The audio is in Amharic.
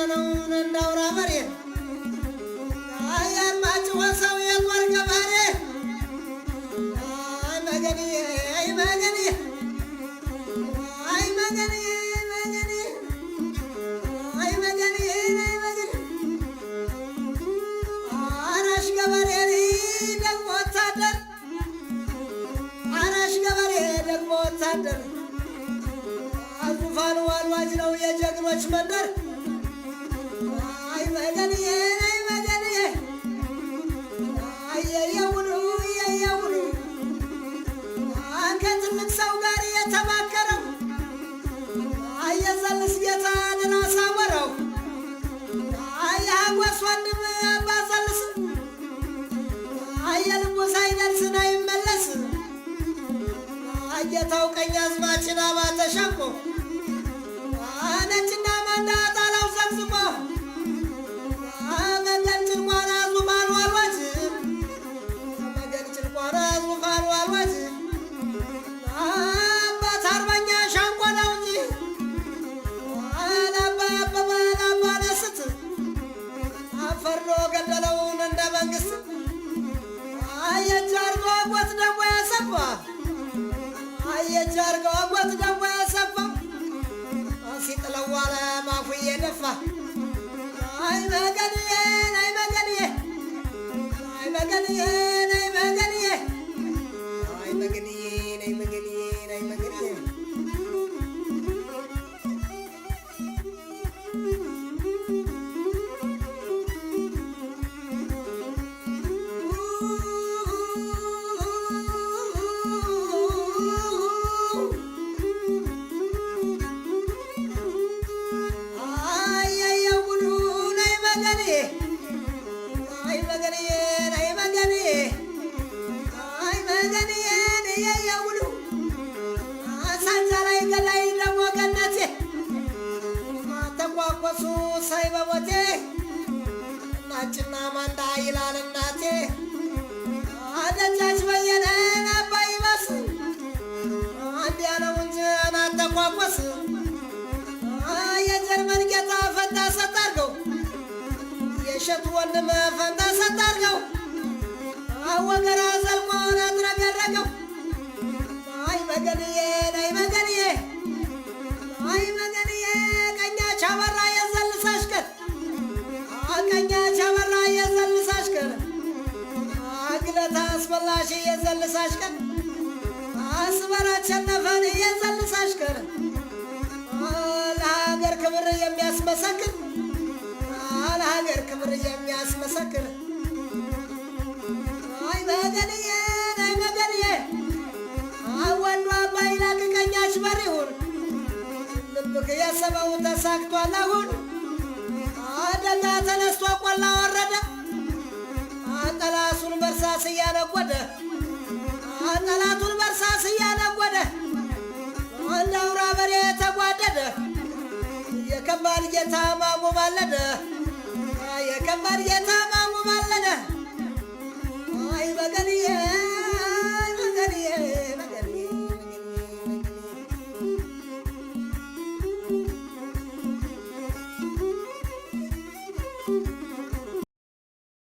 ነው እንዳውራ በሬ አያማጭ ወሰው የጦር ገበሬ መገኔ አይ መገኔ አይ መገኔ መገኔ አይ መገኔ አይ መገኔ አራሽ ገበሬ ደግሞ ወታደር አራሽ ገበሬ ደግሞ ወታደር ዙፋኑ አልዋጅ ነው የጀግኖች መንደር አይ መገንዬ አይ መገንዬ አየየውሉ አየየውሉ ከትልቅ ሰው ጋር የተማከረው አየዘልስ ጌታ ድል አሳወረው አየሀጎስ ወንድም አባዘልስ አየልቡ ሳይደርስን አይመለስ አየታው ቀኛዝማችን አባተ ሸንቆ ነጭና ማንዳ ጣላው ሰብስቦ መገን ጭልቋና ዙፋኑ አልዋጅ መገን ጭልቋና ዙፋኑ አልዋጅ አባት አርበኛ ሸንቆ ነው እንጂ አላባ አበበ አላባ ነስት አፈርዶ ገደለውን እንደ መንግስት አየች አርጎ አጎት ደግሞ ያሰፋ አየች አርጎ አጎት ደግሞ ያሰፋ ሲጥለው ዋለ ማፉ እየደፋ አይ መገንዬ አይ መገንዬ አይ መገንዬ አይ መገንዬ አይ መገንዬ አይ መገንዬ አይ መገንዬ ተቋቆሱ ሳይበቦቴ ናጭና ማንዳ ይላል እናቴ አደጃች በየነ አባይ ባስ አንድ ያለው እንጂ አናተቋቆስ የጀርመን ጌታ ፈንታ ሰጣርገው የሸቱ ወንድም ፈንታ ሰጣርገው ወገራ ዘልቆ ነጥረገረገው አይ መገንዬ አይ መገንዬ አይ መገንዬ ቀኛ ቻበራ የዘልሳሽ ቀን ቀኛ ቻበራ የዘልሳሽ ቀን አግለታ አስበላሽ የዘልሳሽ ቀን አስበራ ቸነፈን የዘልሳሽ ቀን ለሀገር ክብር የሚያስመሰክር ለሀገር ክብር የሚያስመሰክር አይ መገንዬ አይ መገንዬ ወንዱ አባይ ላክ ቀኛች በሪሁን ልብክ የሰበው ተሳክቷል አሁን አደጋ ተነስቶ ቆላ ወረደ ጠላቱን በርሳስ እያነጎደ ጠላቱን በርሳስ እያነጎደ እንደ አውራ በሬ ተጓደደ የከባድ ጌታ